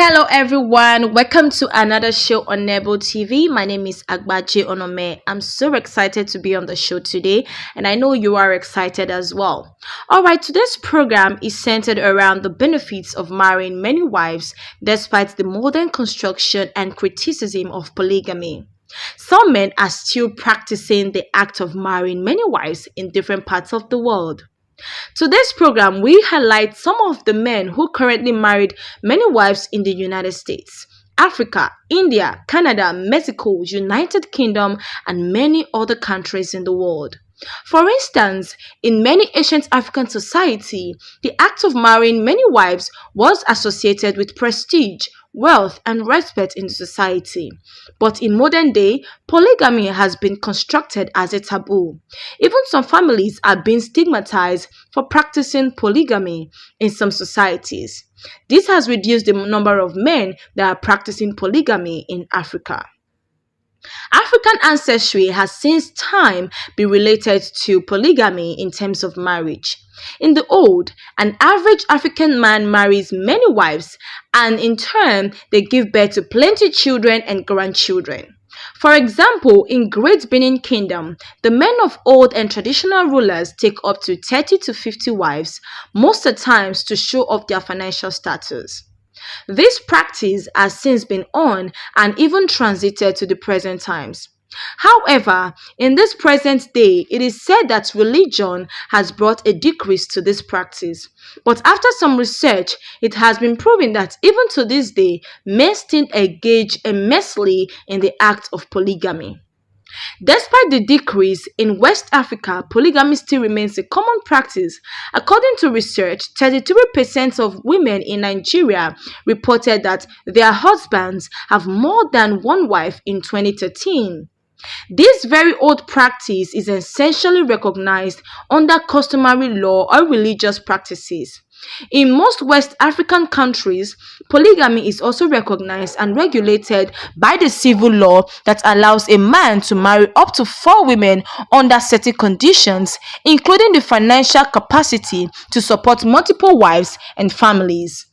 Hello everyone, welcome to another show on Nebo TV. My name is Agbaje Onome. I'm so excited to be on the show today and I know you are excited as well. Alright, today's program is centered around the benefits of marrying many wives despite the modern construction and criticism of polygamy. Some men are still practicing the act of marrying many wives in different parts of the world. Today's program, we highlight some of the men who currently married many wives in the United States, Africa, India, Canada, Mexico, United Kingdom, and many other countries in the world. For instance, in many ancient African society, the act of marrying many wives was associated with prestige, wealth, and respect in the society. But in modern day, polygamy has been constructed as a taboo. Even some families are being stigmatized for practicing polygamy in some societies. This has reduced the number of men that are practicing polygamy in Africa. African ancestry has since time been related to polygamy in terms of marriage. In the old, an average African man marries many wives and in turn they give birth to plenty children and grandchildren. For example, in Great Benin Kingdom, the men of old and traditional rulers take up to 30 to 50 wives, most of the times to show off their financial status. This practice has since been on and even transited to the present times. However, in this present day, it is said that religion has brought a decrease to this practice. But after some research, it has been proven that even to this day, men still engage immensely in the act of polygamy. Despite the decrease in West Africa, polygamy still remains a common practice. According to research, 33% of women in Nigeria reported that their husbands have more than one wife in 2013. This very old practice is essentially recognized under customary law or religious practices. In most West African countries, polygamy is also recognized and regulated by the civil law that allows a man to marry up to 4 women under certain conditions, including the financial capacity to support multiple wives and families.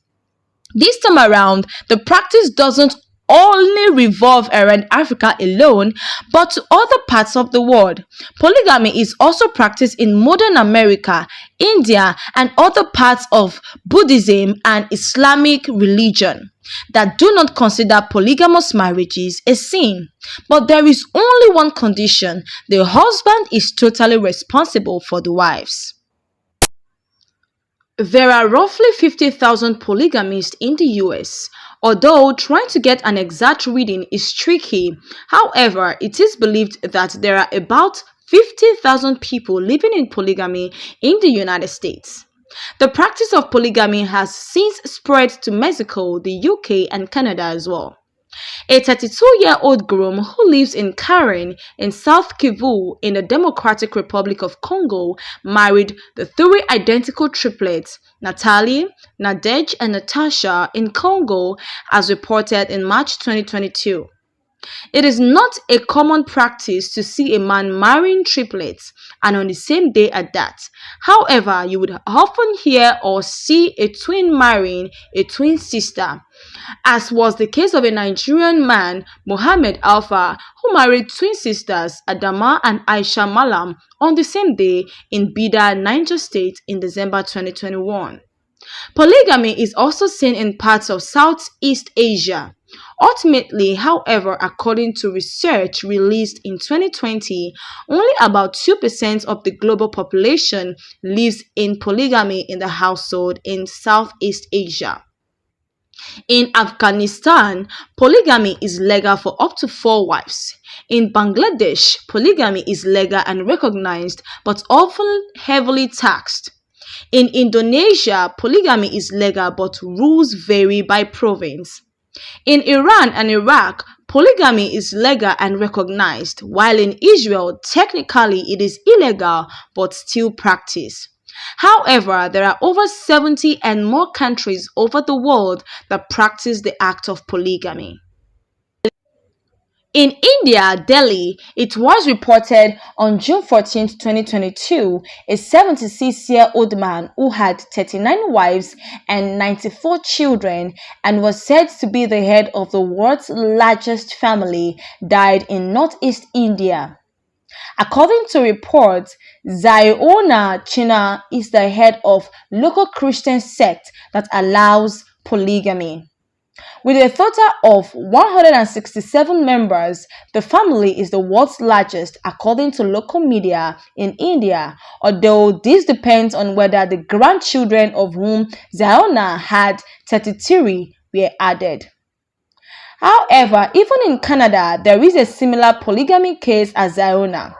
This time around, the practice doesn't only revolve around Africa alone, but to other parts of the world. Polygamy is also practiced in modern America, India, and other parts of Buddhism and Islamic religion that do not consider polygamous marriages a sin. But there is only one condition: the husband is totally responsible for the wives. There are roughly 50,000 polygamists in the US, although trying to get an exact reading is tricky. However, it is believed that there are about 50,000 people living in polygamy in the United States. The practice of polygamy has since spread to Mexico, the UK, and Canada as well. A 32-year-old groom who lives in Karen in South Kivu in the Democratic Republic of Congo married the 3 identical triplets, Natalie, Nadege, and Natasha, in Congo, as reported in March 2022. It is not a common practice to see a man marrying triplets, and on the same day at that. However, you would often hear or see a twin marrying a twin sister, as was the case of a Nigerian man, Mohammed Alpha, who married twin sisters Adama and Aisha Malam on the same day in Bida, Niger State in December 2021. Polygamy is also seen in parts of Southeast Asia. Ultimately, however, according to research released in 2020, only about 2% of the global population lives in polygamy in the household in Southeast Asia. In Afghanistan, polygamy is legal for up to 4 wives. In Bangladesh, polygamy is legal and recognized, but often heavily taxed. In Indonesia, polygamy is legal, but rules vary by province. In Iran and Iraq, polygamy is legal and recognized, while in Israel, technically it is illegal but still practiced. However, there are over 70 and more countries over the world that practice the act of polygamy. In India, Delhi, it was reported on June 14, 2022, a 76-year-old man who had 39 wives and 94 children and was said to be the head of the world's largest family died in northeast India. According to reports, Ziona China is the head of local Christian sect that allows polygamy. With a total of 167 members, the family is the world's largest according to local media in India, although this depends on whether the grandchildren of whom Ziona had 33 were added. However, even in Canada, there is a similar polygamy case as Ziona.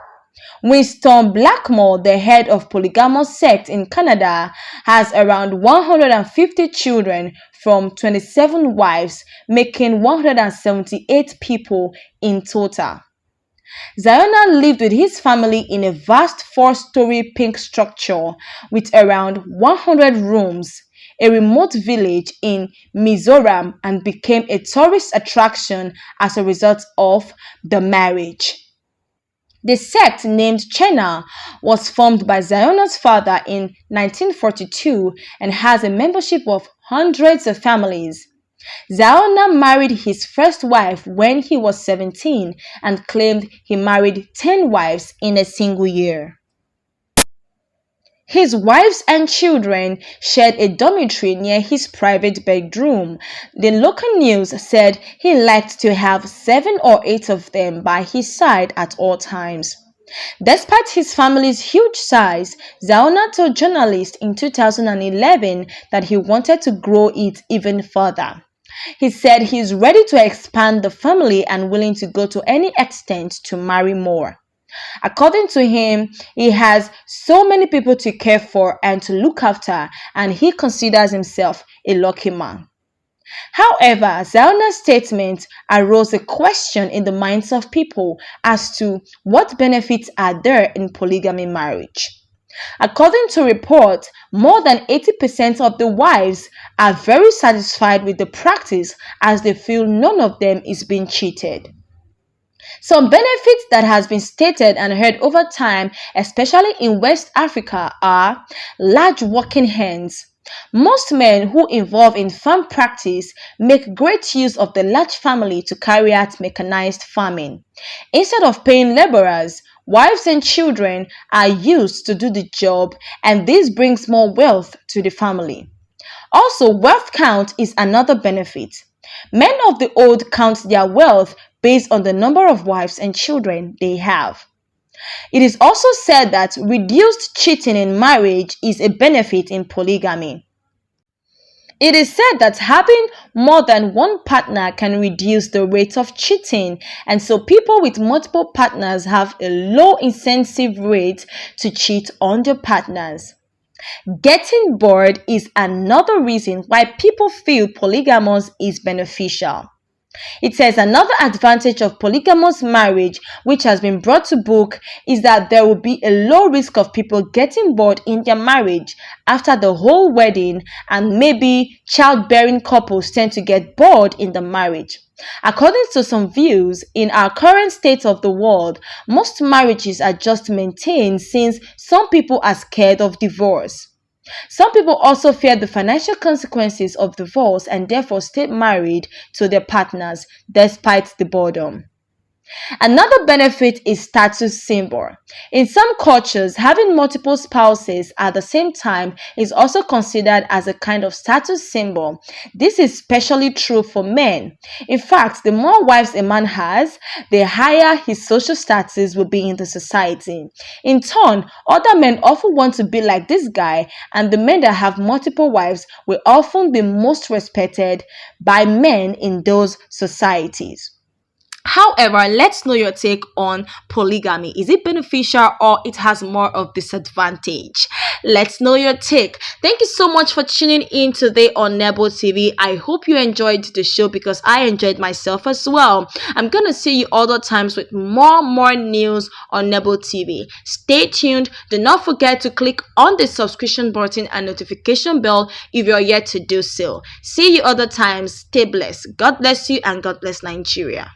Winston Blackmore, the head of polygamous sect in Canada, has around 150 children from 27 wives, making 178 people in total. Ziona lived with his family in a vast 4-story pink structure with around 100 rooms, a remote village in Mizoram, and became a tourist attraction as a result of the marriage. The sect, named Chena, was formed by Ziona's father in 1942 and has a membership of hundreds of families. Ziona married his first wife when he was 17 and claimed he married 10 wives in a single year. His wives and children shared a dormitory near his private bedroom. The local news said he liked to have 7 or 8 of them by his side at all times. Despite his family's huge size, Ziona told journalists in 2011 that he wanted to grow it even further. He said he is ready to expand the family and willing to go to any extent to marry more. According to him, he has so many people to care for and to look after, and he considers himself a lucky man. However, Ziona's statement arose a question in the minds of people as to what benefits are there in polygamy marriage. According to reports, more than 80% of the wives are very satisfied with the practice as they feel none of them is being cheated. Some benefits that has been stated and heard over time, especially in West Africa, are large working hands. Most men who involve in farm practice make great use of the large family to carry out mechanized farming. Instead of paying laborers, wives and children are used to do the job, and this brings more wealth to the family. Also, wealth count is another benefit. Men of the old count their wealth based on the number of wives and children they have. It is also said that reduced cheating in marriage is a benefit in polygamy. It is said that having more than one partner can reduce the rate of cheating, and so people with multiple partners have a low incentive rate to cheat on their partners. Getting bored is another reason why people feel polygamous is beneficial. It says another advantage of polygamous marriage, which has been brought to book, is that there will be a low risk of people getting bored in their marriage after the whole wedding, and maybe childbearing couples tend to get bored in the marriage. According to some views, in our current state of the world, most marriages are just maintained since some people are scared of divorce. Some people also fear the financial consequences of divorce and therefore stay married to their partners despite the boredom. Another benefit is status symbol. In some cultures, having multiple spouses at the same time is also considered as a kind of status symbol. This is especially true for men. In fact, the more wives a man has, the higher his social status will be in the society. In turn, other men often want to be like this guy, and the men that have multiple wives will often be most respected by men in those societies. However, let's know your take on polygamy. Is it beneficial or it has more of disadvantage? Let's know your take. Thank you so much for tuning in today on Nebo TV. I hope you enjoyed the show because I enjoyed myself as well. I'm gonna see you other times with more news on Nebo TV. Stay tuned. Do not forget to click on the subscription button and notification bell if you're yet to do so. See you other times. Stay blessed. God bless you and God bless Nigeria.